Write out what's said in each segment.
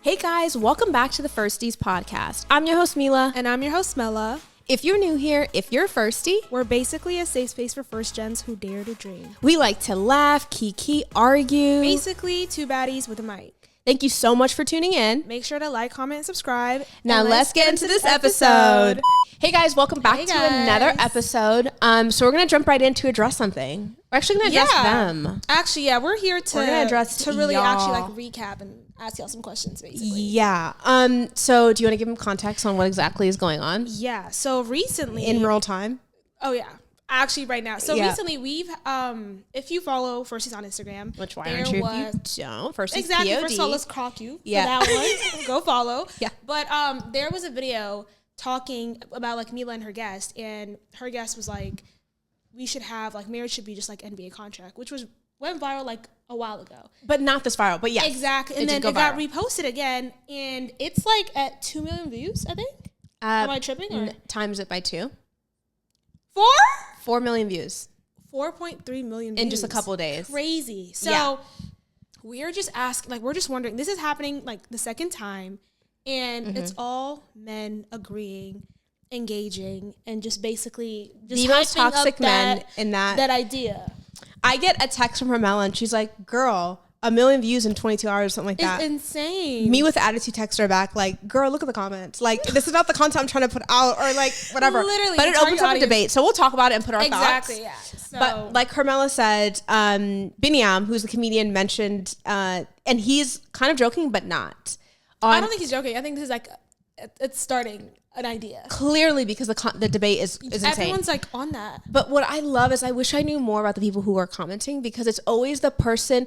Hey guys, welcome back to the Firsties podcast. I'm your host Mila. And I'm your host Mela. If you're new here, if you're a Firstie, we're basically a safe space for first gens who dare to dream. We like to laugh, kiki, argue. Basically, two baddies with a mic. Thank you so much for tuning in. Make sure to like, comment, and subscribe. Now let's get into this episode. Hey guys, welcome back to another episode. So we're gonna jump right in to address something. We're actually gonna address them. Actually, yeah, we're here to address really y'all. actually like recap and ask y'all some questions, basically. Yeah. So do you want to give them context on what exactly is going on? Yeah. So recently, in real time. Oh yeah. Actually, right now. So recently, we've if you follow Firsties on Instagram, which why aren't you? If you don't, Firsties exactly. POD. First of all, let's crock you for that one. Go follow. Yeah. But there was a video talking about like Mila and her guest, and her guest was like, we should have like marriage should be just like NBA contract, which went viral like a while ago, but not this viral. But yeah, exactly. And then it got reposted again, and it's like at 2 million views. I think. Am I tripping? Or? Times it by 2. 4 million views. 4.3 million views in just a couple of days. Crazy. So we're just asking, like, we're just wondering. This is happening like the second time, and it's all men agreeing, engaging, and just basically just the most toxic men in that idea. I get a text from Hermela, and she's like, "Girl, 1 million views in 22 hours, something like that." It's insane. Me with attitude text her back like, "Girl, look at the comments. Like, this is not the content I'm trying to put out, or like whatever." Literally, but it opens up a debate, so we'll talk about it and put our thoughts. Exactly. Yeah. So. But like Hermela said, Binyam, who's the comedian, mentioned, and he's kind of joking, but not. I don't think he's joking. I think this is like it's starting an idea. Clearly, because the debate is insane. Everyone's like on that. But what I love is I wish I knew more about the people who are commenting, because it's always the person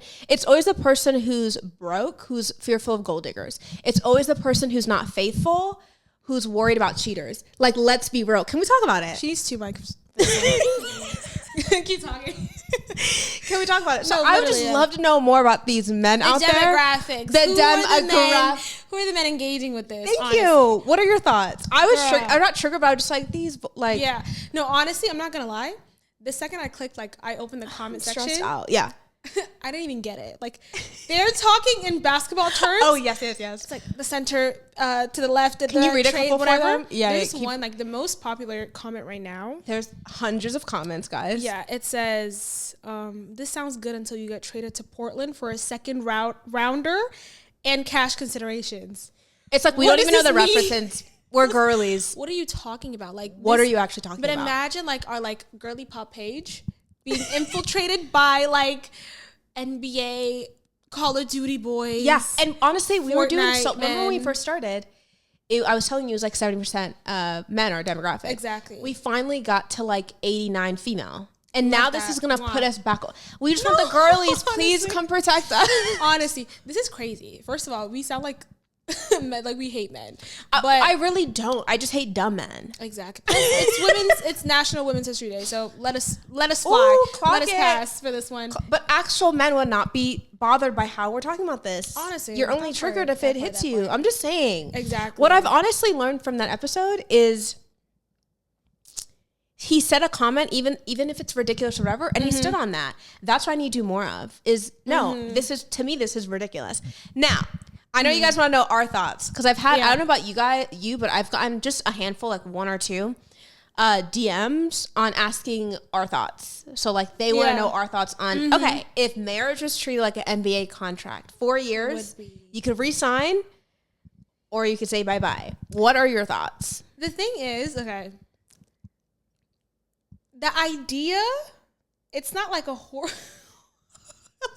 who's broke, who's fearful of gold diggers. It's always the person who's not faithful, who's worried about cheaters. Like, let's be real. Can we talk about it? She needs 2 mics. Keep talking. Can we talk about it? So I would just love to know more about these men out there. Demographics. Who are the men engaging with this? Thank you. What are your thoughts? I'm not triggered, but I was just like, these, like. Yeah. No, honestly, I'm not going to lie. The second I clicked, like, I opened the comment section. Stressed out. Yeah. I didn't even get it. Like, they're talking in basketball terms. Oh, yes. It's like the center to the left. Can you read a couple for them? Yeah. There's one, like, the most popular comment right now. There's hundreds of comments, guys. Yeah. It says, this sounds good until you get traded to Portland for a second rounder and cash considerations. It's like we don't even know the references. We're girlies. What are you talking about? Like, what are you actually talking about? But imagine, like, our, like, girly pop page being infiltrated by like NBA, Call of Duty boys. Yeah, and honestly, we were doing so. Men. Remember when we first started? I was telling you it was like 70% men are demographic. Exactly. We finally got to like 89 female, and now this is gonna put us back. We just want the girlies. Please come protect us. Honestly, this is crazy. First of all, we sound like men, like we hate men, but I really don't. I just hate dumb men. Exactly. It's National Women's History Day, so let us fly. Let us pass for this one. But actual men would not be bothered by how we're talking about this. Honestly, you're only triggered if it hits you. I'm just saying. Exactly. What I've honestly learned from that episode is he said a comment, even if it's ridiculous or whatever, and he stood on that. That's what I need to do more of. This is ridiculous. Now, I know you guys want to know our thoughts, because I've had, I don't know about you, but I've gotten just a handful, like 1 or 2 DMs on asking our thoughts. So like they want to know our thoughts on, okay, if marriage was treated like an NBA contract, 4 years, you could re-sign or you could say bye-bye. What are your thoughts? The thing is, okay, the idea, it's not like a horror.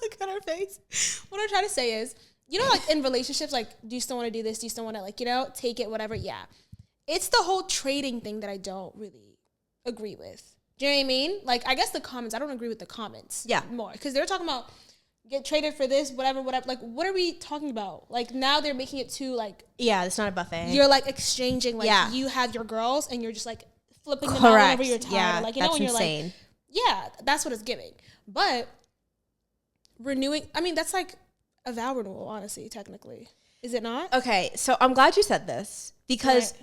Look at her face. What I'm trying to say is, you know, like in relationships, like, do you still want to do this? Do you still want to, like, you know, take it, whatever? Yeah. It's the whole trading thing that I don't really agree with. Do you know what I mean? Like, I guess the comments, I don't agree with the comments. Yeah. More. Because they're talking about get traded for this, whatever. Like, what are we talking about? Like, now they're making it too, like. Yeah, it's not a buffet. You're, like, exchanging. Like, you have your girls and you're just, like, flipping them out whenever you're tired. Yeah, like, you know, when you're insane. Like, yeah, that's what it's giving. But renewing, I mean, that's like a vow renewal, honestly, technically. Is it not? Okay, so I'm glad you said this, because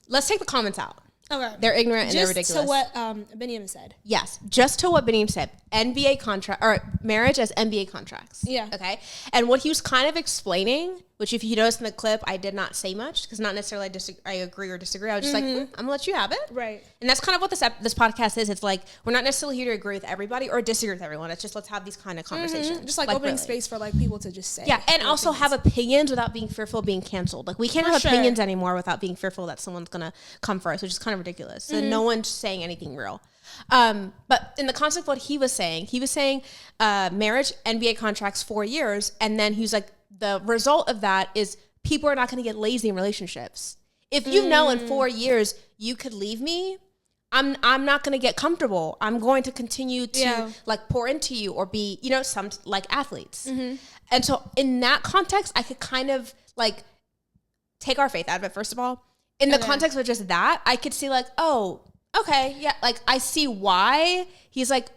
let's take the comments out. Okay. They're ignorant and they're ridiculous. Just to what Binyam said. Yes, just to what Binyam said. NBA contract, or marriage as NBA contracts. Yeah. Okay. And what he was kind of explaining which if you notice in the clip, I did not say much because not necessarily I agree or disagree. I was just like, I'm gonna let you have it. Right. And that's kind of what this podcast is. It's like, we're not necessarily here to agree with everybody or disagree with everyone. It's just, let's have these kind of conversations. Just like opening space for like people to just say. Yeah. And also have opinions without being fearful of being canceled. Like we can't have opinions anymore without being fearful that someone's going to come for us, which is kind of ridiculous. So no one's saying anything real. But in the concept of what he was saying marriage, NBA contracts 4 years. And then he was like, the result of that is people are not going to get lazy in relationships. If you know in 4 years you could leave me, I'm not going to get comfortable. I'm going to continue to like pour into you or be, some like athletes. And so in that context, I could kind of like take our faith out of it, first of all. In the context of just that, I could see like, oh, okay, yeah. Like I see why he's like,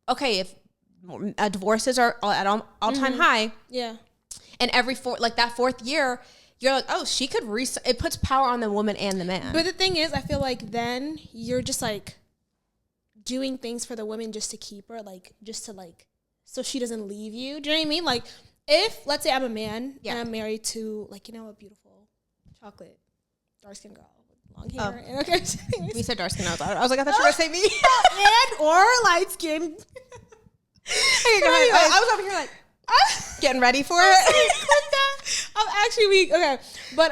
okay, if divorces are at all-time high. Yeah. And that fourth year, you're like, oh, she could it puts power on the woman and the man. But the thing is, I feel like then you're just like doing things for the woman just to keep her, like just to like, so she doesn't leave you. Do you know what I mean? Like if, let's say I'm a man and I'm married to like, a beautiful chocolate dark-skinned girl with long hair. Oh. Okay. You said dark-skinned. I was like, I thought you were going to say me. And or light-skinned. Okay, go ahead. I was over here like, getting ready for it. I'm actually weak. Okay. But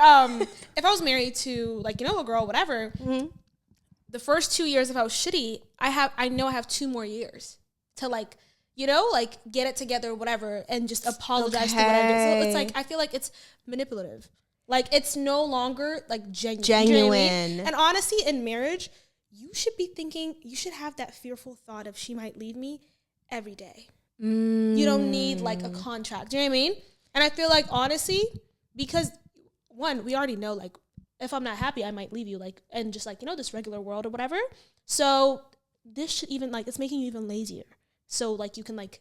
if I was married to like, a girl, whatever, the first 2 years if I was shitty, I know I have 2 more years to like, like get it together, whatever, and just apologize to what I did. So it's like, I feel like it's manipulative. Like it's no longer like genuine. You know what I mean? And honestly, in marriage, you should have that fearful thought of she might leave me every day. You don't need like a contract. Do you know what I mean? And I feel like honestly, because one, we already know like if I'm not happy, I might leave you, like, and just like, this regular world or whatever. So this should even like, it's making you even lazier. So like you can like,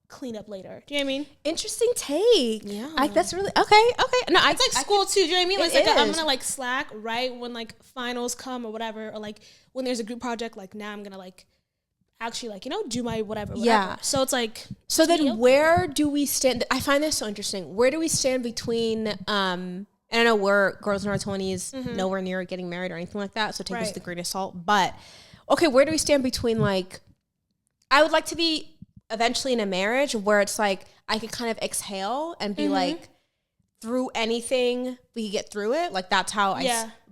clean up later. Do you know what I mean? Interesting take. Yeah. That's really okay. No, it's like school too. Do you know what I mean? Like, I'm gonna like slack right when like finals come or whatever, or like when there's a group project, like now I'm gonna like actually like, do my whatever. Yeah. So it's like, so then where do we stand? I find this so interesting. Where do we stand between, and I know we're girls in our 20s, nowhere near getting married or anything like that. So take this with a grain of salt. But okay, where do we stand between like, I would like to be eventually in a marriage where it's like, I could kind of exhale and be like, through anything, we could get through it. Like that's how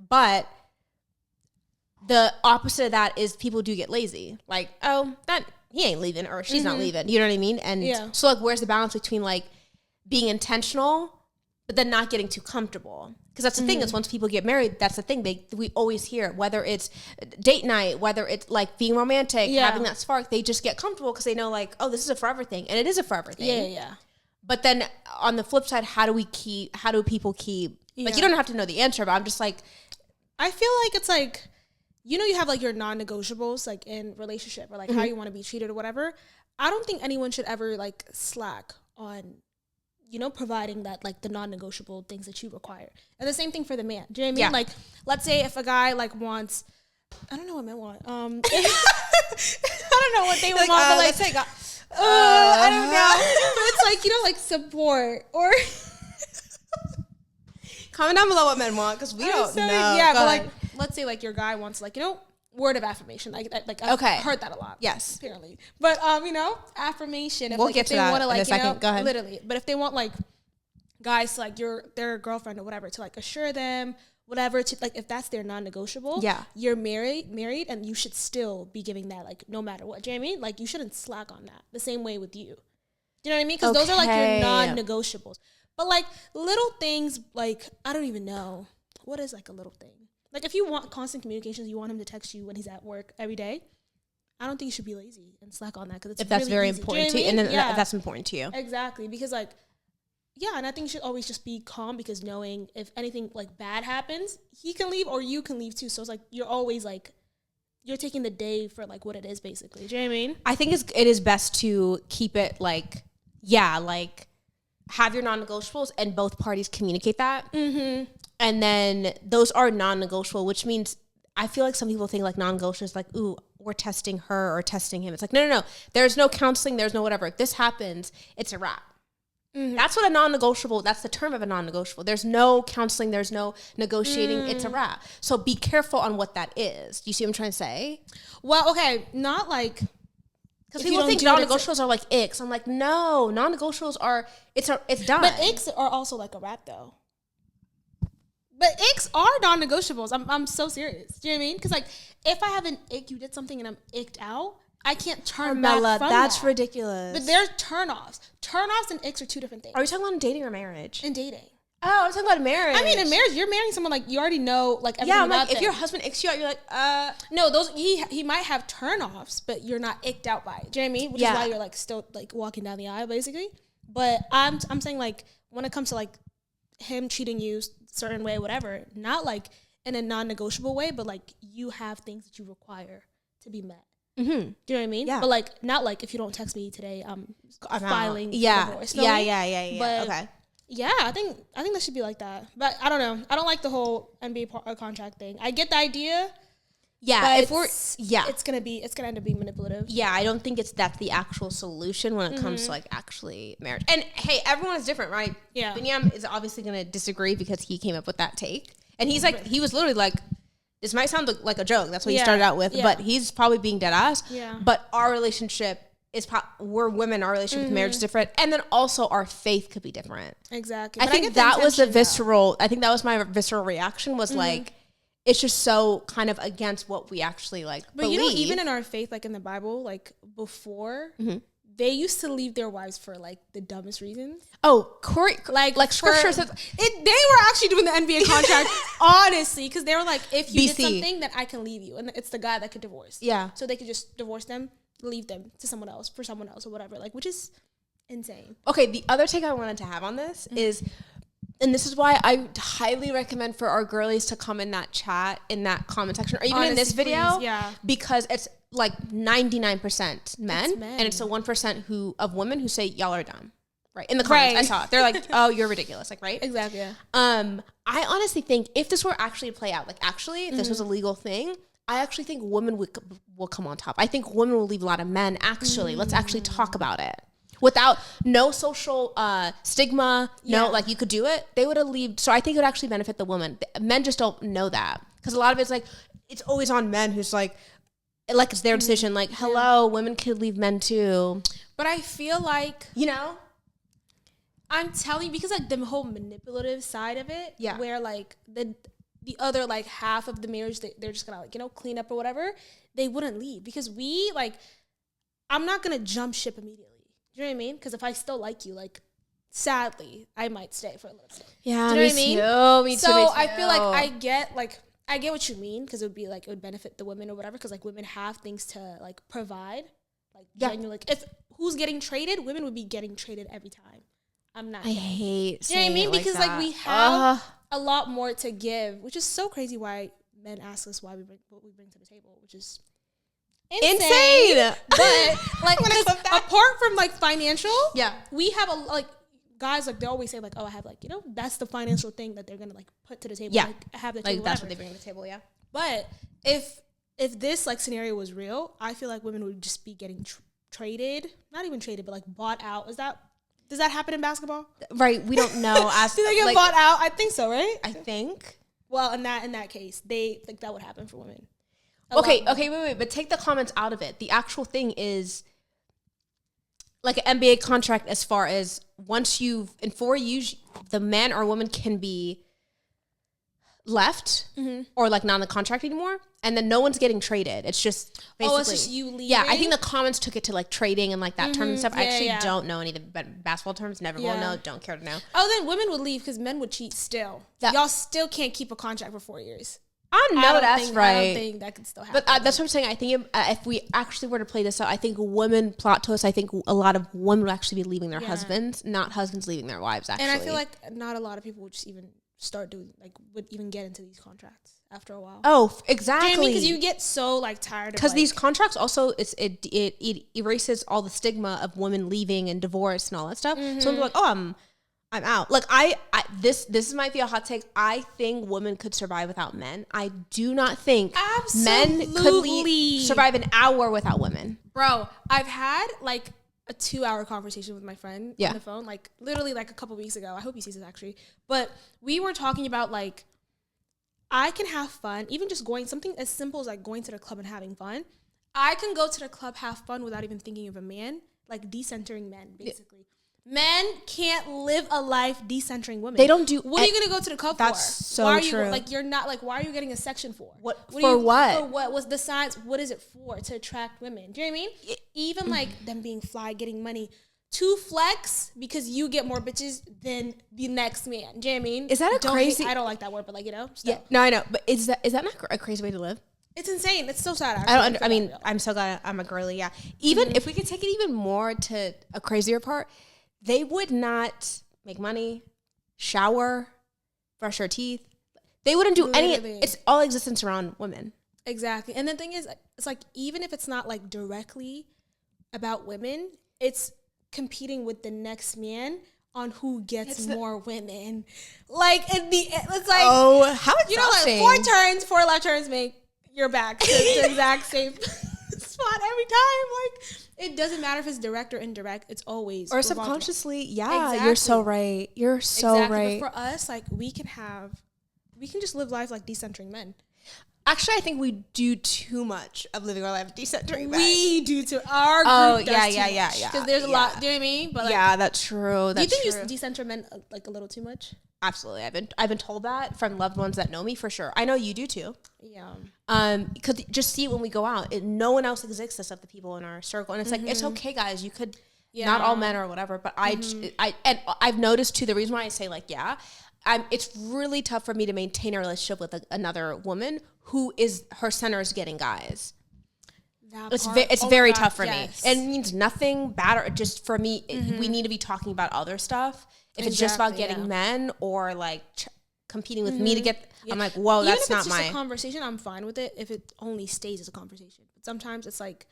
but the opposite of that is people do get lazy. Like, oh, that he ain't leaving or she's not leaving. You know what I mean? And so like, where's the balance between like being intentional, but then not getting too comfortable? Because that's the thing is once people get married, that's the thing we always hear, whether it's date night, whether it's like being romantic, having that spark, they just get comfortable because they know like, oh, this is a forever thing. And it is a forever thing. Yeah. But then on the flip side, how do people keep, like, you don't have to know the answer, but I'm just like, I feel like it's like, you have like your non-negotiables like in relationship or like how you want to be treated or whatever. I don't think anyone should ever like slack on, providing that like the non-negotiable things that you require. And the same thing for the man. Do you know what I mean? Like, let's say if a guy like wants, I don't know what men want. I don't know what they would want, but like, I don't know. But it's like, like support or. Comment down below what men want because we don't know. Yeah, but like, let's say like your guy wants like, word of affirmation. Like I've heard that a lot. Yes. Apparently. But, affirmation. If, we'll get to that in a second. Go ahead. Literally. But if they want like guys to like their girlfriend or whatever to like assure them, whatever, to like if that's their non-negotiable, you're married and you should still be giving that like no matter what. Do you know what I mean? Like you shouldn't slack on that. The same way with you. Do you know what I mean? Because those are like your non-negotiables. But like little things like I don't even know. What is like a little thing? Like, if you want constant communications, you want him to text you when he's at work every day, I don't think you should be lazy and slack on that because it's if that's really very important to you, and then if that's important to you. Exactly, because like, and I think you should always just be calm because knowing if anything like bad happens, he can leave or you can leave too. So it's like you're always like you're taking the day for like what it is basically. Do you know what I mean? I think it is best to keep it like like have your non-negotiables and both parties communicate that. And then those are non-negotiable, which means I feel like some people think like non-negotiable is like, ooh, we're testing her or testing him. It's like, no. There's no counseling. There's no whatever. If this happens, it's a wrap. That's what a non-negotiable, that's the term of a non-negotiable. There's no counseling, there's no negotiating, it's a wrap. So be careful on what that is. Do you see what I'm trying to say? Well, okay, not like, because people think non-negotiables are like icks. I'm like, no, non-negotiables are, it's done. But icks are also like a wrap though. But icks are non-negotiables. I'm so serious. Do you know what I mean? Because like, if I have an ick, you did something and I'm icked out, I can't turn back from that's that. ridiculous. But there's turn-offs. Turn-offs and icks are two different things. Are you talking about in dating or marriage? In dating. Oh, I was talking about marriage. I mean, in marriage, you're marrying someone like you already know like everything I'm about like, if them. your husband icks you out, you're like, No, those he might have turn-offs, but you're not icked out by it. Do you know what I mean? Which is why you're like still like walking down the aisle, basically. But I'm saying like when it comes to like him treating you certain way, whatever, not like in a non-negotiable way, but like you have things that you require to be met. Do you know what I mean? Yeah. But like not like if you don't text me today, I'm filing for divorce. Yeah. But okay. yeah, I think that should be like that. But I don't know. I don't like the whole NBA contract thing. I get the idea. Yeah, but it's gonna end up being manipulative. Yeah, I don't think that's the actual solution when it comes to like actually marriage. And hey, everyone is different, right? Yeah. Binyam is obviously gonna disagree because he came up with that take, and he's like, he was literally like, this might sound like a joke. That's what he started out with, but he's probably being dead ass. Yeah. But our relationship is we're women. Our relationship with marriage is different, and then also our faith could be different. Exactly. I think that was the visceral. I think that was my visceral reaction. Was like, it's just so kind of against what we actually like. But believe. you know, even in our faith, like in the Bible, like before, they used to leave their wives for like the dumbest reasons. Oh, Corey, like scripture says, they were actually doing the NBA contract, honestly, because they were like, if you BC. did something, then I can leave you, and it's the guy that could divorce. Yeah. So they could just divorce them, leave them to someone else for someone else or whatever, like, which is insane. Okay, the other take I wanted to have on this is, and this is why I highly recommend for our girlies to come in that chat, in that comment section, or even Honestly, in this video, please, because it's like 99% men, men. and it's the 1% of women who say y'all are dumb, right? In the comments, I saw it. They're like, oh, you're ridiculous, like, right? Exactly. Yeah. I honestly think if this were actually to play out, like actually, if this was a legal thing, I actually think women will come on top. I think women will leave a lot of men. Actually, let's actually talk about it. Without no social stigma, like you could do it, they would have leave. So I think it would actually benefit the woman. Men just don't know that because a lot of it's like, it's always on men who's like it's their decision. Like, hello, women could leave men too. But I feel like, you know, I'm telling you, because like the whole manipulative side of it, where like the other like half of the marriage, they're just gonna like, clean up or whatever, they wouldn't leave because I'm not gonna jump ship immediately. Do you know what I mean? Because if I still like you, like, sadly, I might stay for a little bit. Yeah, do you know what I mean? Me too. So I feel like I get what you mean, because it would benefit the women or whatever, because like women have things to like provide, like genuinely. Like, if who's getting traded, women would be getting traded every time. I'm not. I hate. You know what I mean? Because like we have a lot more to give, which is so crazy. Why men ask us what we bring to the table, which is insane. But like, apart from like financial, we have guys, like they always say like, oh, I have like, that's the financial thing that they're gonna like put to the table. Like, have the table, that's what they bring to the table. Yeah. But if this like scenario was real, I feel like women would just be getting traded, not even traded, but like bought out. Does that happen in basketball? Right. We don't know. Do they get bought out? I think so, right? I think. Well, in that case, they think that would happen for women. Okay, wait, but take the comments out of it. The actual thing is like an NBA contract, as far as once in 4 years, the man or woman can be left or like not in the contract anymore, and then no one's getting traded. It's just basically, it's just you leaving. Yeah, I think the comments took it to like trading and like that term and stuff. I actually don't know any of the basketball terms. Never will know. Don't care to know. Oh, then women would leave because men would cheat still. Y'all still can't keep a contract for 4 years. I know that's right. I don't think that could still happen. But that's what I'm saying. I think if we actually were to play this out, I think women plot twist. I think a lot of women would actually be leaving their husbands, not husbands leaving their wives. Actually, and I feel like not a lot of people would just even start doing would even get into these contracts after a while. Oh, exactly. Do you know what I mean? Because you get so like tired. Because these contracts also it erases all the stigma of women leaving and divorce and all that stuff. So I'm like, oh, I'm out. Like this might be a hot take. I think women could survive without men. I do not think men could survive an hour without women. Bro, I've had like a 2-hour conversation with my friend on the phone, like literally like a couple weeks ago. I hope he sees this actually. But we were talking about like, I can have fun, even just going, something as simple as like going to the club and having fun. I can go to the club, have fun without even thinking of a man, like decentering men, basically. Yeah. Men can't live a life decentering women. They don't do. What are you going to go to the club for? That's so why are true. You, like, you're not, like, why are you getting a section for? What? For what? For what? What's the signs? What is it for? To attract women. Do you know what I mean? Even, like, them being fly, getting money. To flex because you get more bitches than the next man. Do you know what I mean? Is that crazy? I don't like that word, but, like, you know? Yeah. No, I know. But is that not a crazy way to live? It's insane. It's so sad. I mean, I'm so glad I'm a girly. Yeah. Even if we could take it even more to a crazier part, they would not make money, shower, brush their teeth. They wouldn't do any. It's all existence around women. Exactly. And the thing is, it's like, even if it's not like directly about women, it's competing with the next man on who gets more women. Like, it's like, oh, how exhausting. You know, like 4 left turns make your back to the exact same spot every time. Like, it doesn't matter if it's direct or indirect. It's always or subconsciously. Yeah, exactly. You're so right. You're so right. But for us, like, we can just live life like decentering men. Actually, I think we do too much of living our life decentering men. We do too. Our group does yeah. Because there's a lot. Do you know what I mean? But like, yeah, that's true. Do you think you decenter men like a little too much? Absolutely. I've been told that from loved ones that know me for sure. I know you do too. Yeah. Because just see it when we go out. No one else exists except the people in our circle, and it's like, it's okay, guys. You could not all men or whatever, but I've noticed too. The reason why I say like it's really tough for me to maintain a relationship with another woman who is her center is getting guys. It's very tough for me. It means nothing bad, or just for me, we need to be talking about other stuff. If it's just about getting men or like competing with me to get, I'm like, whoa, even that's if not it's just a conversation. I'm fine with it if it only stays as a conversation. But sometimes it's like,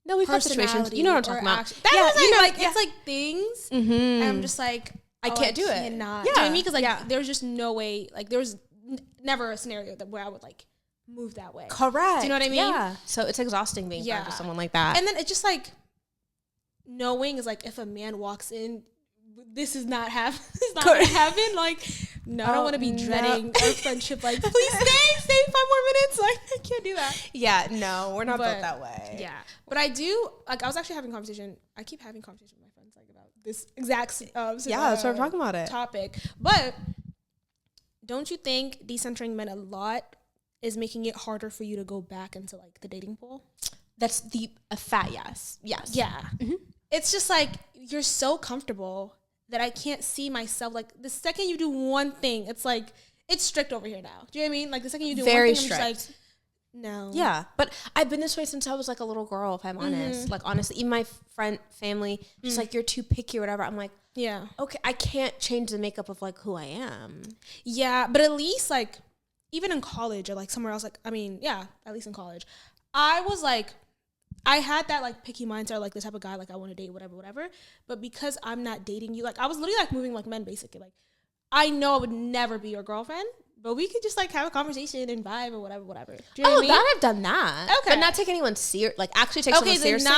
no, we've had situations. You know what I'm talking about? It's like things, and I'm just like, I can't do it. Yeah, do you know what I mean? Because like, there's just no way. Like, there was never a scenario where I would like move that way. Correct. Do you know what I mean? Yeah. So it's exhausting being friends with someone like that. And then it's just like knowing is like, if a man walks in, this is not gonna happen. Like, no, I don't want to be dreading our friendship. Like, please stay 5 more minutes. Like, I can't do that. Yeah, no, we're not built that way. Yeah, but I do. Like, I was actually having a conversation. I keep having conversations with my friends like about this exact that's what I'm talking about. Topic. But don't you think decentering men a lot is making it harder for you to go back into like the dating pool? That's a fat yes. Yeah. Mm-hmm. It's just like, you're so comfortable that I can't see myself. Like, the second you do one thing, it's like, it's strict over here now. Do you know what I mean? Like, the second you do very one thing, strict. I'm just like, no. Yeah, but I've been this way since I was like a little girl, if I'm honest. Like, honestly, even my family, just like, you're too picky or whatever. I'm like, yeah, okay, I can't change the makeup of like who I am. Yeah, but at least like, even in college or like somewhere else, like, I mean, yeah, at least in college, I was like, I had that like picky mindset, like the type of guy like I want to date, whatever. But because I'm not dating you, like, I was literally like moving like men, basically. Like, I know I would never be your girlfriend, but we could just like have a conversation and vibe or whatever. Do you know what I mean? That I've done that. Okay, but not take anyone serious. Like, actually take someone seriously.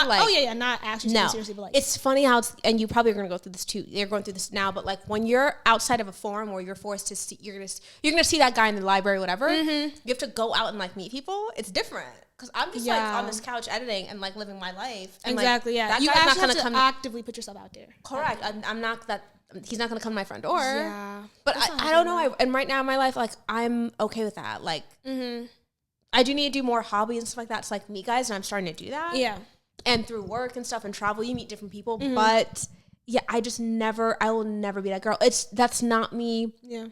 Not actually taking seriously, but like, it's funny how and you probably are gonna go through this too. You're going through this now, but like when you're outside of a forum where you're forced to see, you're gonna see that guy in the library, whatever. You have to go out and like meet people. It's different. Because I'm just like on this couch editing and like living my life. And, exactly, like, yeah. That You guy's actually not have gonna to actively put yourself out there. Correct. I'm not that. He's not gonna come to my front door. Yeah. But I don't know. And right now in my life, like, I'm okay with that. Like, I do need to do more hobbies and stuff like that. It's like meet guys, and I'm starting to do that. Yeah. And through work and stuff and travel, you meet different people. But yeah, I will never be that girl. That's not me. Yeah.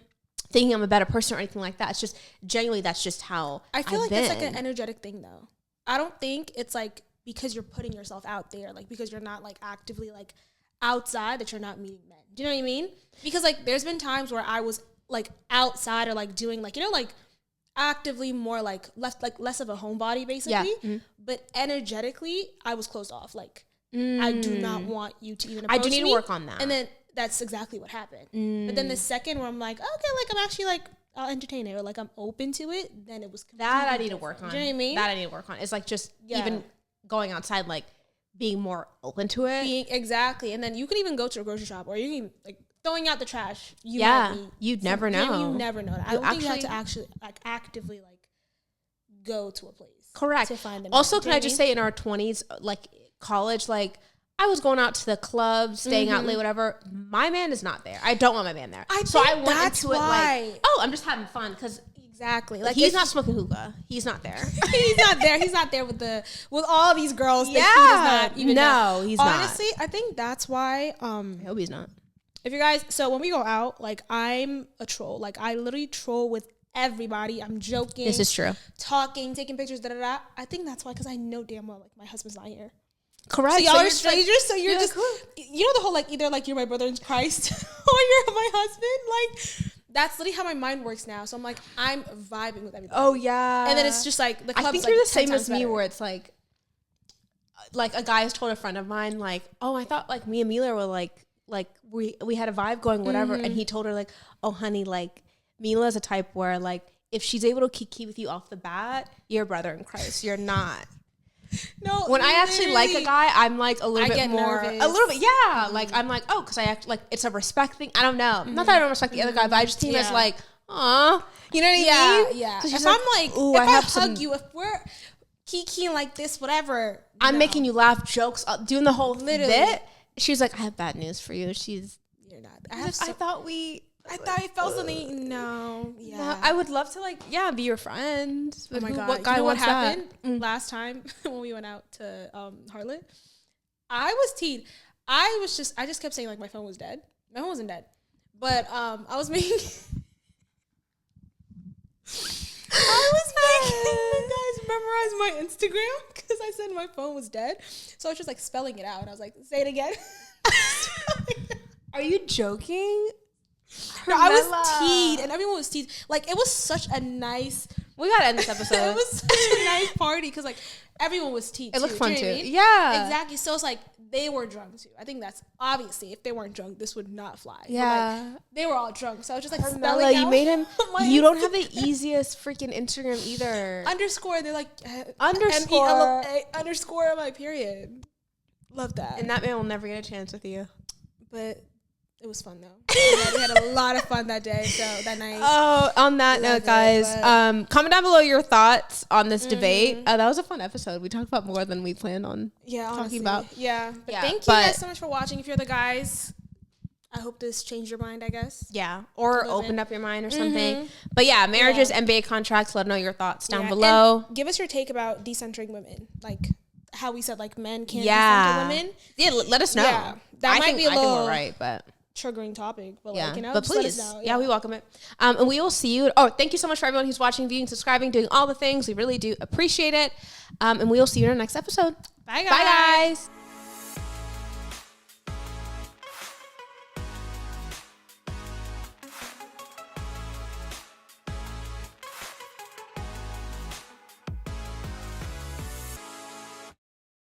Thinking I'm a better person or anything like that. It's just genuinely, that's just how I feel like that's like an energetic thing though. I don't think it's like because you're putting yourself out there, like because you're not like actively like outside, that you're not meeting men. Do you know what I mean? Because like there's been times where I was like outside or like doing like, you know, like actively more like less of a homebody basically. Yeah. But energetically I was closed off. Like I do not want you to even approach me. I do need to work on that. And then that's exactly what happened. But then the second where I'm like, okay, like I'm actually like, I'll entertain it, or like I'm open to it, then it was that I need to work on. Do you know what I mean? That I need to work on. It's like just even going outside, like being more open to it. Exactly. And then you could even go to a grocery shop, or you can like throwing out the trash. You'd never know. You never know. I don't think you have to actually like actively like go to a place. Correct. To find them. Also, can I just say, in our 20s, like college, like I was going out to the club, staying out late, whatever. My man is not there. I don't want my man there. So I went into it like, oh, I'm just having fun because exactly, like he's not smoking hookah. He's not there. He's not there. He's not there with all these girls. Yeah, that he does not even know. He's not. Honestly, I think that's why. I hope he's not. If you guys, so when we go out, like I'm a troll. Like I literally troll with everybody. I'm joking. This is true. Talking, taking pictures, I think that's why, because I know damn well like my husband's not here. Correct. So y'all are strangers, so you're just, you know, the whole like either like you're my brother in Christ or you're my husband. Like that's literally how my mind works now. So I'm like, I'm vibing with everybody. Oh yeah. And then it's just like the club's, I think you're the same as me, where it's like a guy has told a friend of mine like, oh, I thought like me and Mila were like we had a vibe going, whatever, and he told her like, oh honey, like Mila's a type where like if she's able to kiki with you off the bat, you're a brother in Christ. You're not. No, when I actually like a guy, I'm like a little bit more, nervous. A little bit, yeah. Like I'm like, oh, because I act like it's a respect thing. I don't know. Not that I don't respect the other guy, but I just see him as like, aw, you know what I mean? Yeah. If I'm like, ooh, if I hug you, if we're kikiing like this, whatever, I'm making you laugh, jokes, doing the whole bit. She's like, I have bad news for you. You're not. I thought I felt something. No. Yeah. No, I would love to be your friend. Oh my God. What guy what happened last time when we went out to Harlot? I was teed. I just kept saying like my phone was dead. My phone wasn't dead. But I was making you guys memorize my Instagram because I said my phone was dead. So I was just like spelling it out, and I was like, say it again. Are you joking? No, I was teed, and everyone was teed. Like it was such a nice. We gotta end this episode. It was such a nice party because like everyone was teed. It looked fun too. Yeah, exactly. So it's like they were drunk too. I think that's obviously if they weren't drunk, this would not fly. Yeah, like, they were all drunk. So I was just like spelling out. You made him. You don't have the easiest freaking Instagram either. Underscore. They're like underscore underscore my period. Love that. And that man will never get a chance with you. But it was fun though. We had a lot of fun that day. So that night. Oh, on that note, guys, comment down below your thoughts on this debate. That was a fun episode. We talked about more than we planned on talking about. Yeah. But thank you guys so much for watching. If you're the guys, I hope this changed your mind, I guess. Yeah. Or opened up your mind or something. But yeah, marriages, MBA contracts, let us know your thoughts down below. And give us your take about decentering women. Like how we said like men can't decenter women. Yeah, let us know. Yeah. That might be a little we're right, but triggering topic, but like, you know, but please, let us know. Yeah, we welcome it. And we will see you. Oh, thank you so much for everyone who's watching, viewing, subscribing, doing all the things. We really do appreciate it. And we will see you in our next episode. Bye, guys. Bye, guys.